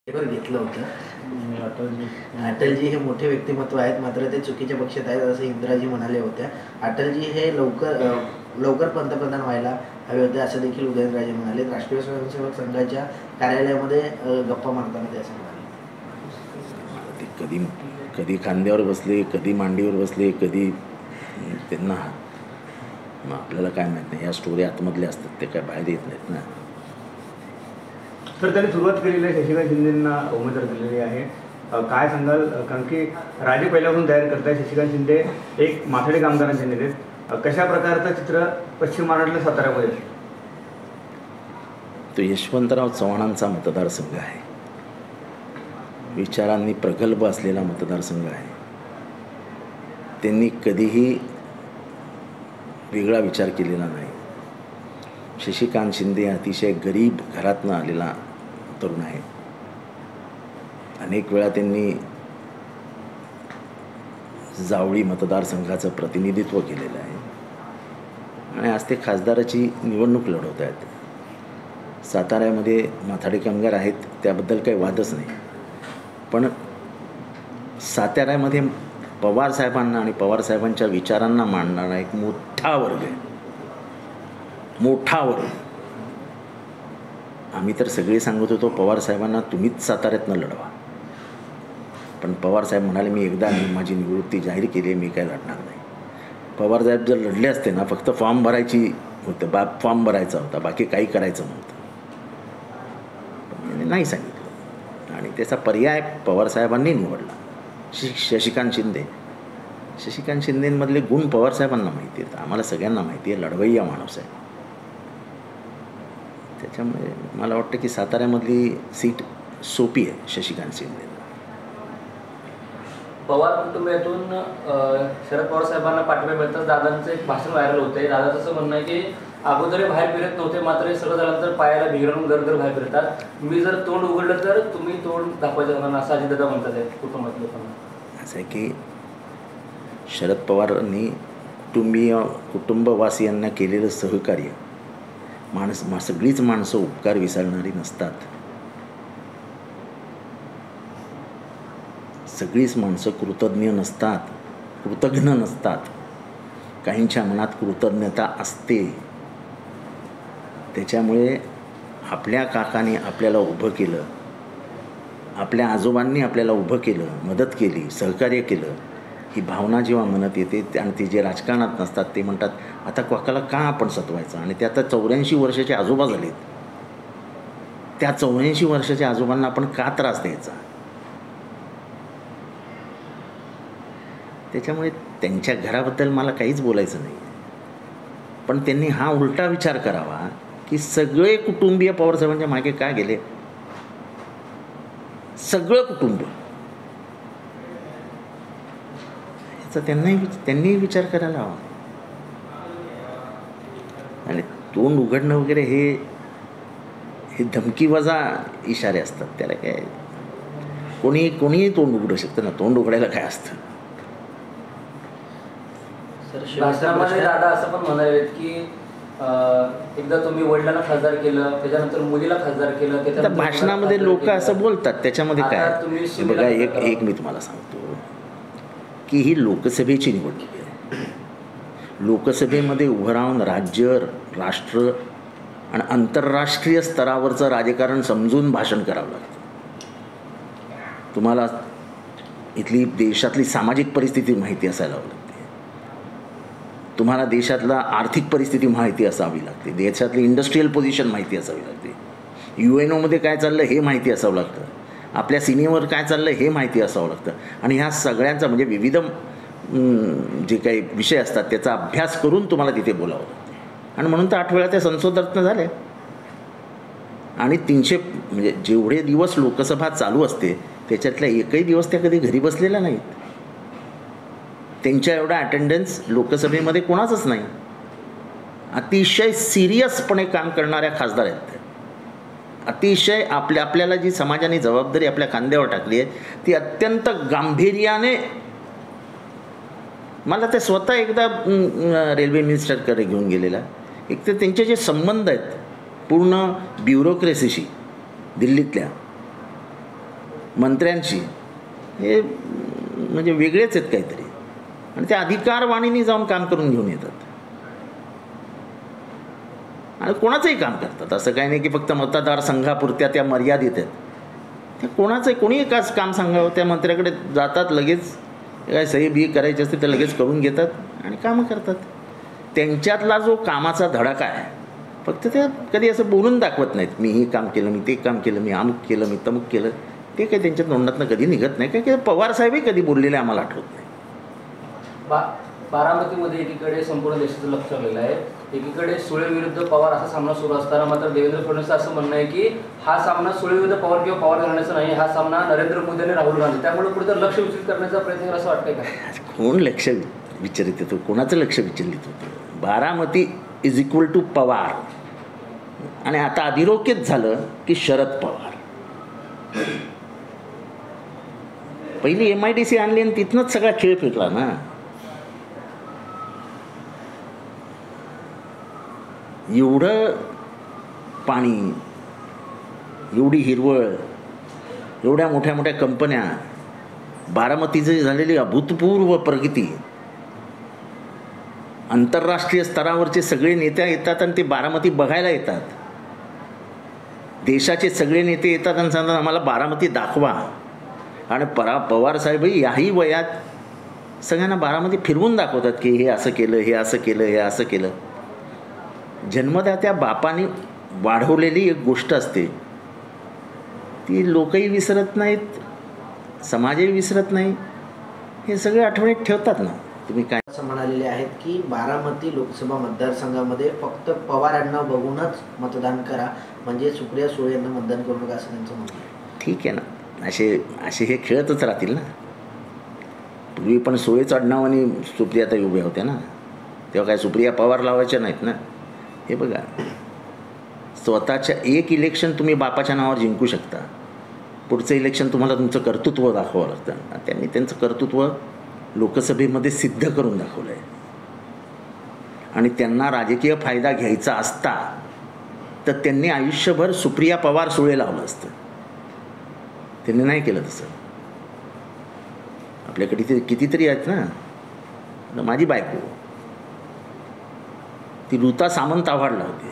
घेतलं होतं. अटलजी हे मोठे व्यक्तिमत्व आहेत, मात्र ते चुकीच्या पक्षात आहेत असं इंदिराजी म्हणाले होत्या. अटलजी हे लवकर पंतप्रधान व्हायला हवे होते असं देखील उदयनराजे म्हणाले. राष्ट्रीय स्वयंसेवक संघाच्या कार्यालयामध्ये गप्पा मारताना ते असं म्हणाले. ते कधी खांद्यावर बसले, कधी मांडीवर बसले, कधी त्यांना आपल्याला काय माहीत नाही. या स्टोरी आतमधले असतात, ते काय बाहेर येत नाहीत ना. तर त्यांनी सुरुवात केलेली आहे, शशिकांत शिंदेंना उमेदवारी दिलेली आहे. काय सांगाल, कारण की राजे पहिल्यापासून तयार करताय. शशिकांत शिंदे एक माथाडी कामगारांचे नेते. कशा प्रकारचं चित्र पश्चिम महाराष्ट्रातल्या साताऱ्यामध्ये? तो यशवंतराव चव्हाणांचा मतदारसंघ आहे. विचारांनी प्रगल्भ असलेला मतदारसंघ आहे. त्यांनी कधीही वेगळा विचार केलेला नाही. शशिकांत शिंदे अतिशय गरीब घरातनं आलेला तरुण आहे. अनेक वेळा त्यांनी जावळी मतदारसंघाचं प्रतिनिधित्व केलेलं आहे आणि आज ते खासदाराची निवडणूक लढवत आहेत. साताऱ्यामध्ये माथाडी कामगार आहेत, त्याबद्दल काही वादच नाही. पण साताऱ्यामध्ये पवारसाहेबांना आणि पवारसाहेबांच्या विचारांना मांडणारा एक मोठा वर्ग आहे. मोठा वर्ग. आम्ही तर सगळे सांगत होतो पवारसाहेबांना तुम्हीच साताऱ्यातनं लढवा, पण पवारसाहेब म्हणाले मी माझी निवृत्ती जाहीर केली आहे, मी काय लढणार नाही. पवारसाहेब जर लढले असते ना, फक्त फॉर्म भरायची होतं, फॉर्म भरायचा होता, बाकी काही करायचं नव्हतं. पण नाही सांगितलं आणि त्याचा पर्याय पवारसाहेबांनी निवडला. शशिकांत शिंदेमधले गुण पवारसाहेबांना माहिती आहेत, आम्हाला सगळ्यांना माहिती आहे. लढवय्या माणूस आहे. त्याच्यामुळे मला वाटतं की साताऱ्यामधली सीट सोपी आहे शशिकांत शिंदे. पवार कुटुंबातून शरद पवार साहेबांना पाठिंबा मिळताच दादांचं एक भाषण व्हायरल होतंय. दादाचं असं म्हणणं आहे की अगोदर बाहेर फिरत नव्हते, मात्र सगळं झाल्यानंतर पायाला भिगळून घर बाहेर फिरतात. मी जर तोंड उघडलं तर तुम्ही तोंड दाखवायचं म्हणून असं अजितदादा म्हणतात आहे कुटुंबात लोकांना. असं आहे की शरद पवारांनी कुटुंबवासियांना केलेलं सहकार्य, सगळीच माणसं उपकार विसरणारी नसतात. सगळीच माणसं कृतज्ञ नसतात. काहींच्या मनात कृतज्ञता असते. त्याच्यामुळे आपल्या काकाने आपल्याला उभं केलं, आपल्या आजोबांनी आपल्याला उभं केलं, मदत केली, सहकार्य केलं, ही भावना जेव्हा मनात येते आणि ते जे राजकारणात नसतात ते म्हणतात आता काकाला का आपण सतवायचं. आणि ते आता 84 वर्षाचे आजोबा झालेत, त्या 84 वर्षाच्या आजोबांना आपण का त्रास द्यायचा. त्याच्यामुळे त्यांच्या घराबद्दल मला काहीच बोलायचं नाही, पण त्यांनी हा उलटा विचार करावा की सगळे कुटुंबीय पवारसाहेबांच्या मागे का गेले. सगळं कुटुंब याचा त्यांनी विचार करायला हवा. आणि तोंड उघडणं वगैरे हे धमकीवजा इशारे असतात. त्याला काय कोणीही तोंड उघडू शकतं ना. तोंड उघडायला काय असतं. भाषणामध्ये दादा असं पण म्हणाले की एकदा तुम्ही वडिलांना खासदार केलं, त्याच्यानंतर मुलीला खासदार केलं. भाषणामध्ये लोक असं बोलतात, त्याच्यामध्ये काय. बघा, एक मी तुम्हाला सांगतो की ही लोकसभेची निवडणूक आहे. लोकसभेमध्ये उभं राहून राज्य, राष्ट्र आणि आंतरराष्ट्रीय स्तरावरचं राजकारण समजून भाषण करावं लागतं. तुम्हाला इथली देशातली सामाजिक परिस्थिती माहिती असायला लागते. तुम्हाला देशातला आर्थिक परिस्थिती माहिती असावी लागते. देशातली इंडस्ट्रीयल पोझिशन माहिती असावी लागते. UNOमध्ये काय चाललं हे माहिती असावं लागतं. आपल्या सिनेमावर काय चाललं हे माहिती असावं लागतं. आणि ह्या सगळ्यांचा म्हणजे विविध जे काही विषय असतात त्याचा अभ्यास करून तुम्हाला तिथे बोलावं लागतं. आणि म्हणून तर 8 वेळा त्या संसदरत्न झाले. आणि 300 म्हणजे जेवढे दिवस लोकसभा चालू असते त्याच्यातल्या एकही दिवस त्या कधी घरी बसलेल्या नाहीत. त्यांच्या एवढा अटेंडन्स लोकसभेमध्ये कोणाचंच नाही. अतिशय सिरियसपणे काम करणाऱ्या खासदार आहेत. अतिशय आपल्याला जी समाजाने जबाबदारी आपल्या खांद्यावर टाकली आहे ती अत्यंत गांभीर्याने. मला ते स्वतः एकदा रेल्वे मिनिस्टरकडे घेऊन गेलेला. एक तर त्यांचे जे संबंध आहेत पूर्ण ब्युरोक्रेसीशी दिल्लीतल्या, मंत्र्यांशी हे म्हणजे वेगळेच आहेत काहीतरी, आणि ते अधिकारवाणीने जाऊन काम करून घेऊन येतात आणि कोणाचंही काम करतात. असं काही नाही की फक्त मतदारसंघापुरत्या त्या मर्यादित आहेत. ते कोणाचंही कोणीही काम सांगावं त्या मंत्र्याकडे जातात, लगेच काय सही बी करायची असते तर लगेच करून घेतात आणि कामं करतात. त्यांच्यातला जो कामाचा धडाका आहे, फक्त ते कधी असं बोलून दाखवत नाहीत, मी हे काम केलं, मी ते काम केलं, मी अमुक केलं, मी तमुक केलं. ते काही त्यांच्या तोंडातनं कधी निघत नाही, की पवारसाहेबही कधी बोललेले आम्हाला आठवत नाही. बारामतीमध्ये एकीकडे संपूर्ण देशाचं लक्ष लागलेलं आहे, एकीकडे सुळे विरुद्ध पवार असा सामना सुरू असताना मात्र देवेंद्र फडणवीस असं म्हणणं आहे की हा सामना सुळे विरुद्ध पवार किंवा पवार घराण्याचा नाही, हा सामना नरेंद्र मोदी आणि राहुल गांधी, त्यामुळे कुठे लक्ष विचलित करण्याचा प्रयत्न केला असं वाटतंय का? कोण लक्ष विचलित होतं? कोणाचं लक्ष विचलित होतं? Baramati is equal to Pawar, आणि आता अधोरेखित झालं की शरद पवार. पहिली MIDC आणली आणि तिथनंच सगळा खेळ फिरला ना. एवढं पाणी, एवढी हिरवळ, एवढ्या मोठ्या मोठ्या कंपन्या, बारामतीची झालेली अभूतपूर्व प्रगती, आंतरराष्ट्रीय स्तरावरचे सगळे नेते येतात आणि ते बारामती बघायला येतात. देशाचे सगळे नेते येतात आणि सांगतात आम्हाला बारामती दाखवा. आणि पवारसाहेबही याही वयात सगळ्यांना बारामती फिरवून दाखवतात की हे असं केलं, हे असं केलं, हे असं केलं. जन्मदात्या बापाने वाढवलेली एक गोष्ट असते, ती लोकही विसरत नाहीत, समाजही विसरत नाही. हे सगळे आठवणीत ठेवतात ना. तुम्ही काय असं म्हणालेले आहेत की बारामती लोकसभा मतदारसंघामध्ये फक्त पवारांना बघूनच मतदान करा, म्हणजे सुप्रिया सुळे यांना मतदान करू नका असं त्यांचं म्हणणं आहे. ठीक आहे ना, असे हे खेळतच राहतील ना. पूर्वी पण सुळेच आडनाव आणि सुप्रियाताई उभ्या होत्या ना, तेव्हा काय सुप्रिया पवार लावायच्या नाहीत ना. हे बघा, स्वतःच्या एक इलेक्शन तुम्ही बापाच्या नावावर जिंकू शकता, पुढचं इलेक्शन तुम्हाला तुमचं कर्तृत्व दाखवावं लागतं. त्यांनी त्यांचं कर्तृत्व लोकसभेमध्ये सिद्ध करून दाखवलं आहे. आणि त्यांना राजकीय फायदा घ्यायचा असता तर त्यांनी आयुष्यभर सुप्रिया पवार सुळे लावलं असतं. त्यांनी नाही केलं तसं. आपल्याकडे ते कितीतरी आहेत ना. माझी बायको ती ऋता सामंत आव्हाडला होती,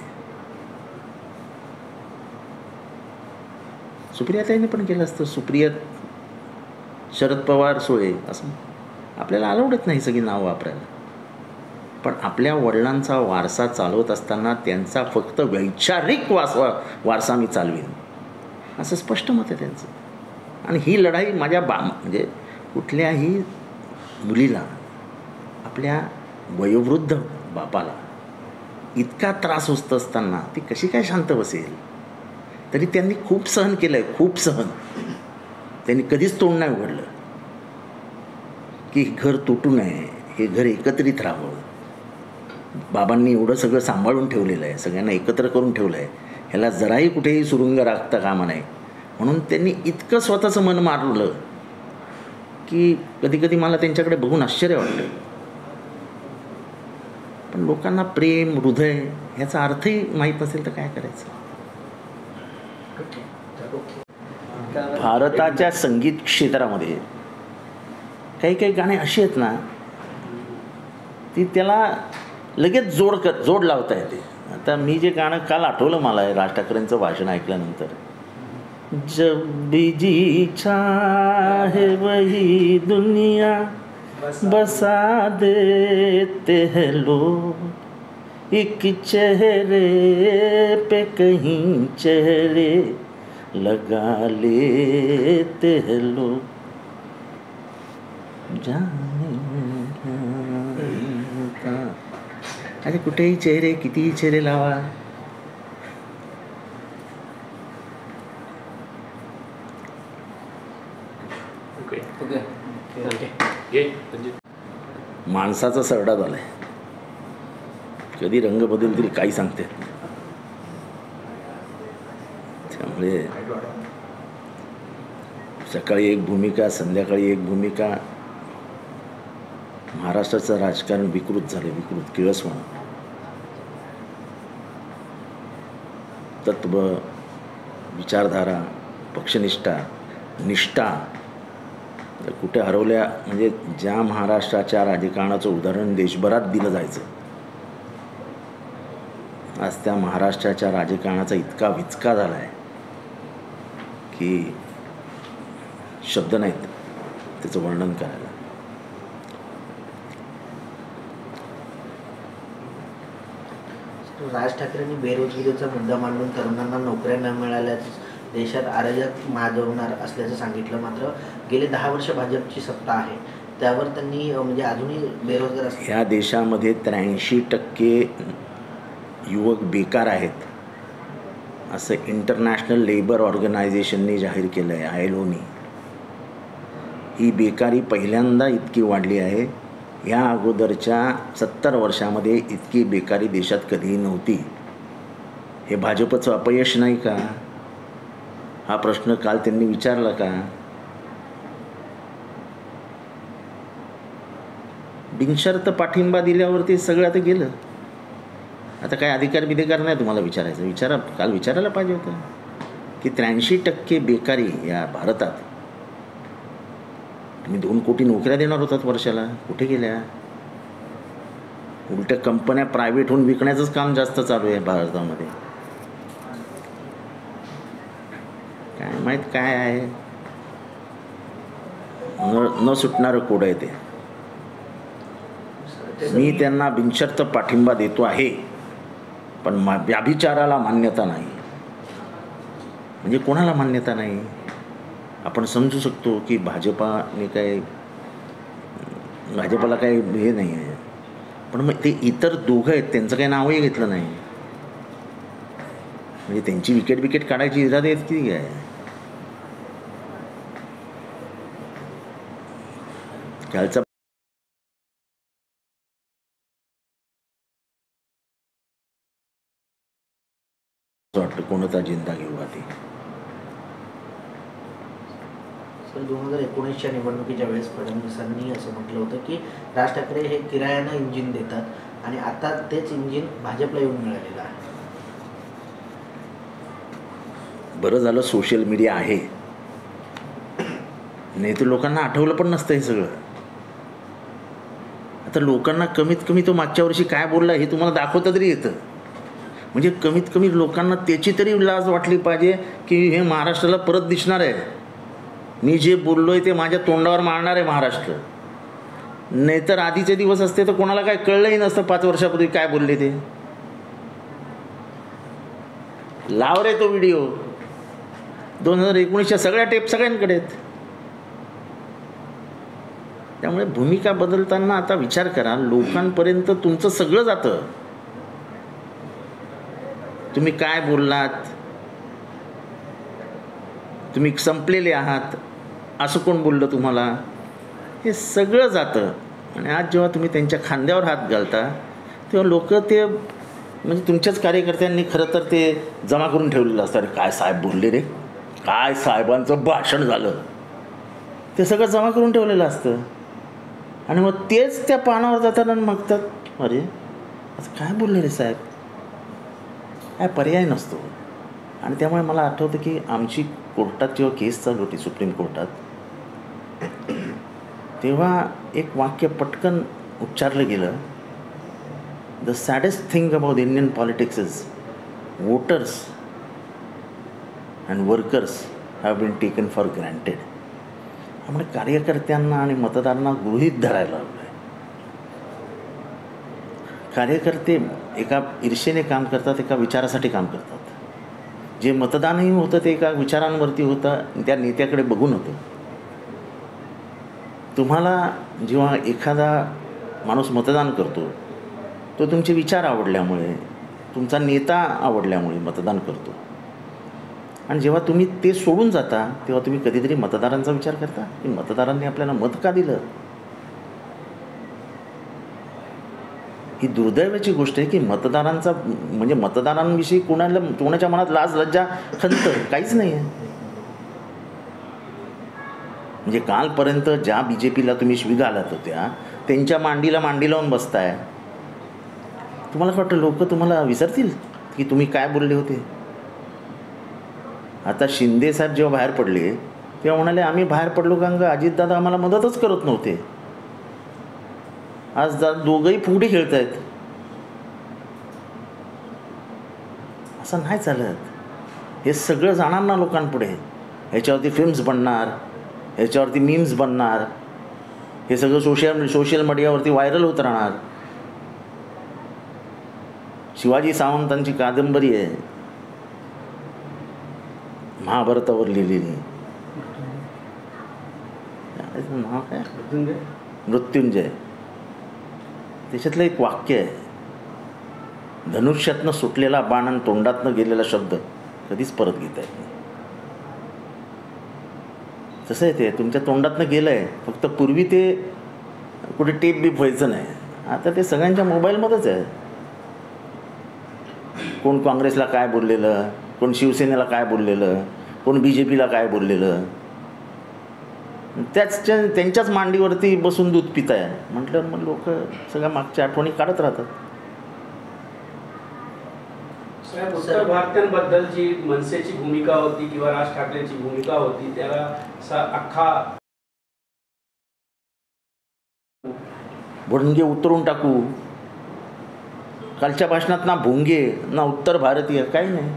सुप्रियाताईने पण केलं असतं. सुप्रिया शरद पवार सुळे असं आपल्याला अलाउडच नाही सगळी नावं वापरायला. पण आपल्या वडिलांचा वारसा चालवत असताना त्यांचा फक्त वैचारिक वारसा मी चालवीन असं स्पष्ट मत आहे त्यांचं. आणि ही लढाई माझ्या म्हणजे कुठल्याही मुलीला, आपल्या वयोवृद्ध बापाला इतका त्रास होत असताना ती कशी काय शांत बसेल? तरी त्यांनी खूप सहन केलं आहे, खूप सहन. त्यांनी कधीच तोंड नाही उघडलं की घर तुटू नये, हे घर एकत्रित राहावं. बाबांनी एवढं सगळं सांभाळून ठेवलेलं आहे, सगळ्यांना एकत्र करून ठेवलं आहे, ह्याला जराही कुठेही सुरुंग राखता कामा नये. म्हणून त्यांनी इतकं स्वतःचं मन मारलं की कधी कधी मला त्यांच्याकडे बघून आश्चर्य वाटतं. पण लोकांना प्रेम, हृदय ह्याचा अर्थही माहीत नसेल तर काय करायचं? भारताच्या संगीत क्षेत्रामध्ये काही काही गाणे अशी आहेत ना, ती त्याला लगेच जोड लावता येते. आता मी जे गाणं काल आठवलं मला राज ठाकरेंचं भाषण ऐकल्यानंतर, जब भी जी चाहे वही दुनिया बसा देते हैं लोग, एक चेहरे पे कहीं चेहरे लगा लेते हैं लोग, जाने अरे कुठेही चेहरे, कितीही चेहरे लावा, माणसाचा सरडा झालाय. कधी रंग बदलतील काही सांगते. त्यामुळे सकाळी एक भूमिका, संध्याकाळी एक भूमिका. महाराष्ट्राचं राजकारण विकृत झालं, विकृत, किळस म्हणून. तत्व, विचारधारा, पक्षनिष्ठा निष्ठा कुठे हरवल्या. म्हणजे ज्या महाराष्ट्राच्या राजकारणाचं उदाहरण देशभरात दिलं जायचं, आज त्या महाराष्ट्राच्या राजकारणाचा इतका विचका झाला आहे की शब्द नाहीत त्याचं वर्णन करायला. राज ठाकरेंनी बेरोजगारीचा मुद्दा मांडून तरुणांना नोकऱ्या न मिळाल्यास देशात अराजक माजवणार असल्याचं सांगितलं. मात्र गेले 10 वर्ष भाजपची सत्ता आहे, त्यावर त्यांनी म्हणजे अजूनही बेरोजगार असतात. ह्या देशामध्ये 83% युवक बेकार आहेत असं इंटरनॅशनल लेबर ऑर्गनायझेशनने जाहीर केलं आहे, ILOनी. ही बेकारी पहिल्यांदा इतकी वाढली आहे. या अगोदरच्या 70 वर्षामध्ये इतकी बेकारी देशात कधीही नव्हती. हे भाजपचं अपयश नाही का? हा प्रश्न काल त्यांनी विचारला का? बिनशर्त पाठिंबा दिल्यावरती सगळं आता गेलं. आता काय अधिकार बिधिकार नाही तुम्हाला विचारायचं. काल विचारायला पाहिजे होतं की 83% बेकारी या भारतात. तुम्ही 2 कोटी नोकऱ्या देणार होतात वर्षाला, कुठे गेल्या? उलट्या कंपन्या प्रायव्हेट होऊन विकण्याचंच काम जास्त चालू आहे भारतामध्ये. काय माहीत काय आहे, न सुटणारं कोड आहे ते. मी त्यांना बिनशर्त पाठिंबा देतो आहे, पण व्याभिचाराला मान्यता नाही. म्हणजे कोणाला मान्यता नाही? आपण समजू शकतो की भाजपाला काही हे नाही आहे, पण मग ते इतर दोघं आहेत त्यांचं काही नावही घेतलं नाही. म्हणजे त्यांची विकेट काढायची इरादे आहेत की काय? कालचा वाटतं कोणता जिंदा घेऊ आधी. 2019च्या निवडणुकीच्या वेळेस फडणवीसांनी असं म्हटलं होतं की राज ठाकरे हे किरायानं इंजिन देतात आणि आता तेच इंजिन भाजपला येऊन मिळालेलं आहे. बरं झालं सोशल मीडिया आहे, नाही तर लोकांना आठवलं पण नसतं हे सगळं. आता लोकांना कमीत कमी तो मागच्या वर्षी काय बोलला हे तुम्हाला दाखवता तरी येतं. म्हणजे कमीत कमी लोकांना त्याची तरी लाज वाटली पाहिजे की हे महाराष्ट्राला परत दिसणार आहे. मी जे बोललोय ते माझ्या तोंडावर मारणार आहे महाराष्ट्र. नाहीतर आधीचे दिवस असते तर कोणाला काय कळलंही नसतं 5 वर्षापूर्वी काय बोलले ते. लाव रे तो व्हिडिओ. 2019च्या सगळ्या टेप सगळ्यांकडे आहेत. त्यामुळे भूमिका बदलताना आता विचार करा, लोकांपर्यंत तुमचं सगळं जातं. तुम्ही काय बोललात, तुम्ही संपलेले आहात असं कोण बोललं तुम्हाला, हे सगळं जातं. आणि आज जेव्हा तुम्ही त्यांच्या खांद्यावर हात घालता तेव्हा लोक ते म्हणजे तुमच्याच कार्यकर्त्यांनी खरं तर ते जमा करून ठेवलेलं असतं. अरे काय साहेब बोलले रे, काय साहेबांचं भाषण झालं, ते सगळं जमा करून ठेवलेलं असतं. आणि मग तेच त्या पानावर जाताना मागतात, अरे असं काय बोलले रे साहेब. काय पर्याय नसतो. आणि त्यामुळे मला आठवतं की आमची कोर्टात जेव्हा केस चालू होती सुप्रीम कोर्टात, तेव्हा एक वाक्य पटकन उच्चारलं गेलं, the saddest thing about Indian politics is voters and workers have been taken for granted. त्यामुळे कार्यकर्त्यांना आणि मतदारांना गृहीत धरायला लागलं आहे. कार्यकर्ते एका ईर्षेने काम करतात, एका विचारासाठी काम करतात. जे मतदानही होतं ते एका विचारांवरती होतं, त्या नेत्याकडे बघून होतं. तुम्हाला जेव्हा एखादा माणूस मतदान करतो तो तुमचे विचार आवडल्यामुळे, तुमचा नेता आवडल्यामुळे मतदान करतो. आणि जेव्हा तुम्ही ते सोडून जाता तेव्हा तुम्ही कधीतरी मतदारांचा विचार करता की मतदारांनी आपल्याला मत का दिलं. ही दुर्दैवाची गोष्ट आहे की मतदारांचा म्हणजे मतदारांविषयी कोणाच्या मनात लाज लज्जा खंत काहीच नाही आहे. म्हणजे कालपर्यंत ज्या BJPला तुम्ही शिवी घालत होत्या त्यांच्या मांडीला मांडी लावून बसताय. तुम्हाला काय वाटतं लोक तुम्हाला विसरतील की तुम्ही काय बोलले होते. आता शिंदे साहेब जेव्हा बाहेर पडले तेव्हा म्हणाले आम्ही बाहेर पडलो कारण का अजितदादा आम्हाला मदतच करत नव्हते. आज दोघंही फुगडी खेळत आहेत. असं नाही चालत. हे सगळं जाणार ना लोकांपुढे. ह्याच्यावरती फिल्म्स बनणार, ह्याच्यावरती मीम्स बनणार, हे सगळं सोशल मीडियावरती व्हायरल होत राहणार. शिवाजी सावंतांची कादंबरी आहे महाभारतावर लिहिलेली. नाव काय? मृत्युंजय. त्याच्यातलं एक वाक्य आहे, धनुष्यातनं सुटलेला बाण आणि तोंडातनं गेलेला शब्द कधीच परत घेता येत नाही. तसं आहे ते तुमच्या तोंडातनं गेलं आहे, फक्त पूर्वी ते कुठे टेप बीप व्हायचं नाही. आता ते सगळ्यांच्या मोबाईलमध्येच आहे. कोण काँग्रेसला काय बोललेलं, कोण शिवसेनेला काय बोललेलं, कोण BJPला काय बोललेलं, त्यांच्याच मांडीवरती बसून दूध पिताय म्हटल्यावर मग लोक सगळ्या मागच्या आठवणी काढत राहतात. उत्तर भारतीयांबद्दल जी मनसेची भूमिका होती किंवा राज ठाकरेंची भूमिका होती त्याला अख्खा भोंगे उतरून टाकू. कालच्या भाषणात ना भोंगे ना उत्तर भारतीय काही नाही.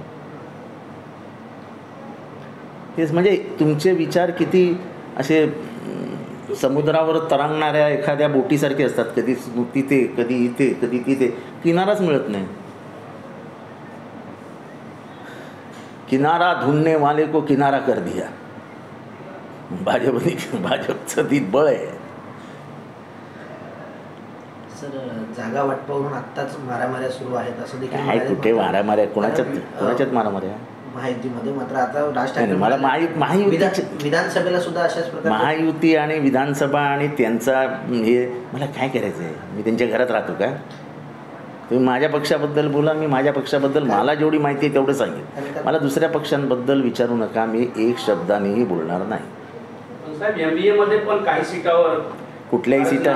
तेच म्हणजे तुमचे विचार किती असे समुद्रावर तरंगणाऱ्या एखाद्या बोटीसारखे असतात. कधी तिथे कधी इथे कधी तिथे, किनाराच मिळत नाही. किनारा ढूंढने वाले को किनारा कर दिया. भाजपचं ती बळ आहे. सर जागा वाटपावरून आत्ताच मारामाऱ्या सुरू आहेत असं देखील काय कुठे मारामाऱ्या, कोणाच्यात मारामाऱ्या माहितीमध्ये. मात्र आता राज ठाकरे मला विधानसभेला सुद्धा अशाच प्रकारे महायुती आणि विधानसभा आणि त्यांचा हे मला काय करायचं आहे. मी त्यांच्या घरात राहतो का? तुम्ही माझ्या पक्षाबद्दल बोला, मी माझ्या पक्षाबद्दल मला जेवढी माहिती आहे तेवढं सांगेन. मला दुसऱ्या पक्षांबद्दल विचारू नका, मी एक शब्दानेही बोलणार नाही. साहेब MBA मध्ये पण काही सीटावर कुठल्याही सीटा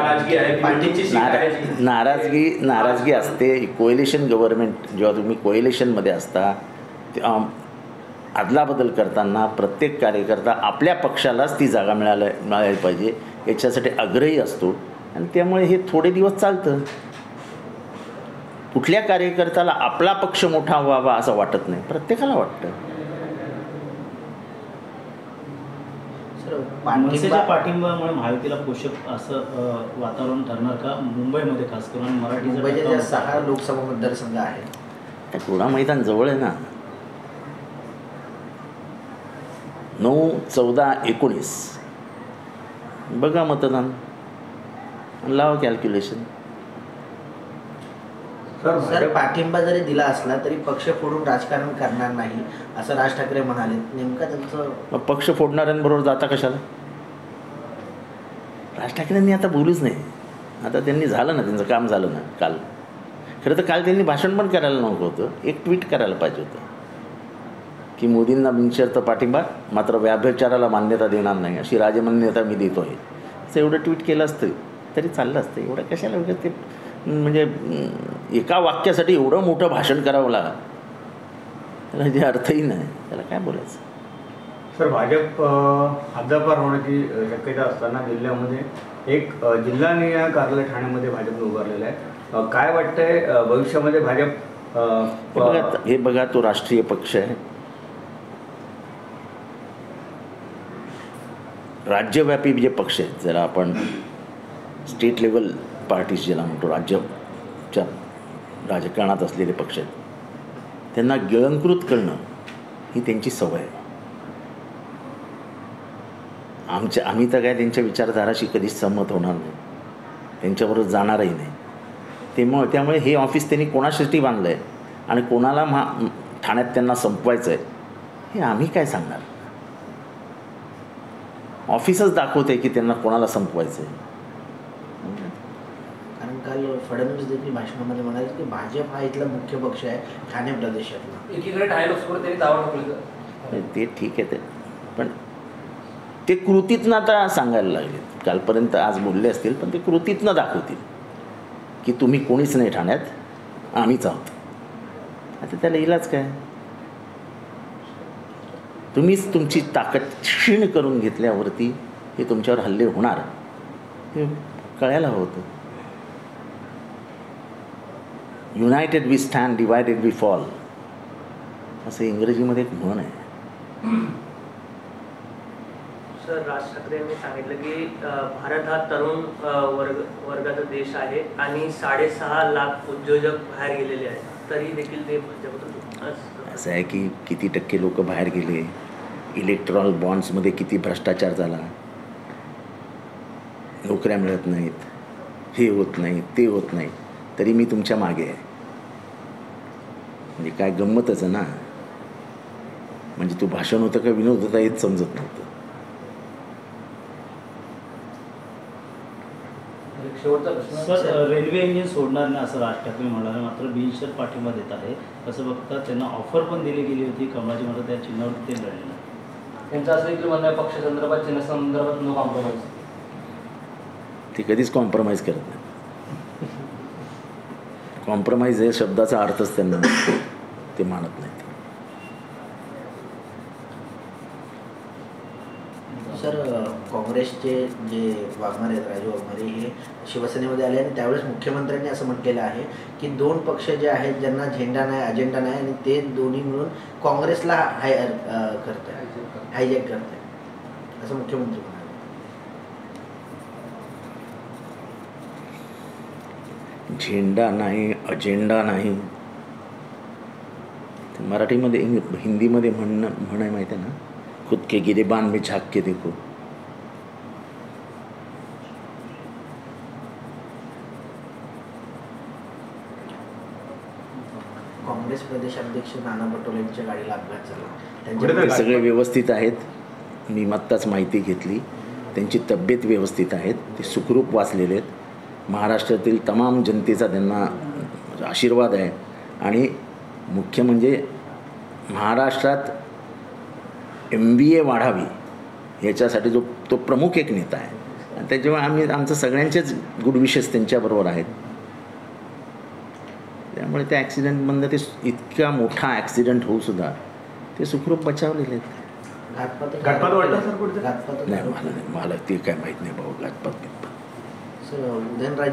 नाराजगी असते. कोएलिशन गव्हर्नमेंट जेव्हा तुम्ही कोएलिशनमध्ये असता अदलाबदल करताना प्रत्येक कार्यकर्ता आपल्या पक्षालाच ती जागा मिळायला पाहिजे याच्यासाठी आग्रही असतो. आणि त्यामुळे हे थोडे दिवस चालतं. कुठल्या कार्यकर्त्याला आपला पक्ष मोठा व्हावा असं वाटत नाही, प्रत्येकाला वाटतं. मनसेच्या पाठिंब्यामुळे महायुतीला पोषक असं वातावरण ठरणार का मुंबईमध्ये, खास करून मराठी 6 लोकसभा मतदारसंघ आहे. क्रीडा मैदान जवळ आहे ना. 9, 14, 19 बघा मतदान, लावा कॅल्क्युलेशन. सर पाठिंबा जरी दिला असला तरी पक्ष फोडून राजकारण करणार नाही असं राज ठाकरे म्हणाले. नेमका त्यांचं पक्ष फोडणाऱ्यांबरोबर जाता कशाला? राज ठाकरेंनी आता बोलूच नाही. आता त्यांनी झालं ना, त्यांचं काम झालं ना काल. खरं तर काल त्यांनी भाषण पण करायला नको होतं, एक ट्विट करायला पाहिजे होतं की मोदींना बिनशर्त पाठिंबा, मात्र व्याभिचाराला मान्यता देणार नाही अशी राजमान्यता मी देतो आहे. असं एवढं ट्विट केलं असतं तरी चाललं असतं. एवढं कशाला वगैरे ते म्हणजे एका वाक्यासाठी एवढं मोठं भाषण करावं लागलं, त्याला जे अर्थही नाही, त्याला काय बोलायचं. सर भाजप हद्दपार होण्याची शक्यता असताना जिल्ह्यामध्ये एक जिल्हानिहाय कार्यालय ठाण्यामध्ये भाजपने उभारलेलं आहे. काय वाटतंय भविष्यामध्ये भाजप हे बघा तो राष्ट्रीय पक्ष आहे. राज्यव्यापी जे पक्ष आहेत, जरा आपण स्टेट लेवल पार्टीज ज्याला म्हणतो, राज्याच्या राजकारणात असलेले पक्ष आहेत, त्यांना गिळंकृत करणं ही त्यांची सवय आहे. आम्ही तर काय त्यांच्या विचारधाराशी कधीच सहमत होणार नाही, त्यांच्याबरोबर जाणारही नाही. त्यामुळे हे ऑफिस त्यांनी कोणासाठी बांधलं आहे आणि कोणाला ठाण्यात त्यांना संपवायचं आहे हे आम्ही काय सांगणार. ऑफिसच दाखवते की त्यांना कोणाला संपवायचं आहे. कारण काल फडणवीस देखील भाषणामध्ये म्हणाले की भाजप हा इथला मुख्य पक्ष आहे ठाणे प्रदेशातला. एकीकडे ठाणे लोकसभेवर त्यांनी दावा ठोकले. ते ठीक आहे, ते पण ते कृतीतनं आता सांगायला लागले. कालपर्यंत आज बोलले असतील पण ते कृतीतनं दाखवतील की तुम्ही कोणीच नाही ठाण्यात, आम्हीच आहोत. आता त्याला इलाज काय. तुम्हीच तुमची ताकद क्षीण करून घेतल्यावरती हे तुमच्यावर हल्ले होणार हे कळायला हवं होतं. United we stand, divided we fall, असं इंग्रजीमध्ये एक म्हण आहे. सर, राज ठाकरे यांनी सांगितलं की भारत हा तरुण वर्गाचा देश आहे आणि 6.5 लाख उद्योजक बाहेर गेलेले आहेत, तरी देखील ते भाजपकडून असं आहे की किती टक्के लोक बाहेर गेले, इलेक्ट्रॉल बॉन्ड्समध्ये किती भ्रष्टाचार झाला, नोकऱ्या मिळत नाहीत, हे होत नाही ते होत नाही, तरी मी तुमच्या मागे आहे. म्हणजे काय गंमतच आहे ना. म्हणजे तू भाषण होतं का विनोद होता हेच समजत नव्हतं. शेवटचा प्रश्न सर, रेल्वे इंजिन सोडणार नाही असं राज ठाकरे म्हणाले, मात्र बिनशर्त पाठिंबा देत आहे. कसं बघता, त्यांना ऑफर पण दिली गेली होती कमळाची, मात्र त्या चिन्हावर ते लढले नाही. त्यांचं असं देखील म्हणणं आहे पक्षासंदर्भात चिन्हासंदर्भात नो कॉम्प्रोमाइज. ते कधीच कॉम्प्रोमाइज करत नाही. कॉम्प्रोमाइज हे शब्दाचा अर्थच त्यांना ते मानत नाहीत. सर, काँग्रेसचे जे वाघमारे आहेत, राजू वाघमारे, हे शिवसेनेमध्ये आले आणि त्यावेळेस मुख्यमंत्र्यांनी असं म्हटलेलं आहे की 2 पक्ष जे आहेत ज्यांना झेंडा नाही, अजेंडा नाही, आणि ते दोन्ही मिळून काँग्रेसला हायजॅक करत आहे, असं मुख्यमंत्री म्हणाले. झेंडा नाही, अजेंडा नाही, मराठीमध्ये हिंदीमध्ये म्हण आहे माहिती आहे ना, खुद के गिरेबान में झाँक के देखो. काँग्रेस प्रदेशाध्यक्ष नाना पटोलेंच्या गाडीला अपघात झाला. कुठे त्यांच्या सगळे व्यवस्थित आहेत. मी आत्ताच माहिती घेतली. त्यांची तब्येत व्यवस्थित आहेत, ते सुखरूप वाचलेले आहेत. महाराष्ट्रातील तमाम जनतेचा त्यांना आशीर्वाद आहे. आणि मुख्य म्हणजे महाराष्ट्रात MBA वाढावी याच्यासाठी तो प्रमुख एक नेता आहे. आणि त्याच्यामुळे आमचं सगळ्यांचेच गुड विशेस त्यांच्याबरोबर आहेत. त्यामुळे त्या ॲक्सिडेंटमधनं ते इतका मोठा ॲक्सिडेंट होऊसुद्धा ते सुखरूप बचावलेले आहेत. घातपात वाटला सर कुठे? घातपात नाही, मला ते काय माहीत नाही भाऊ, घातपात. सर, उदयनराजे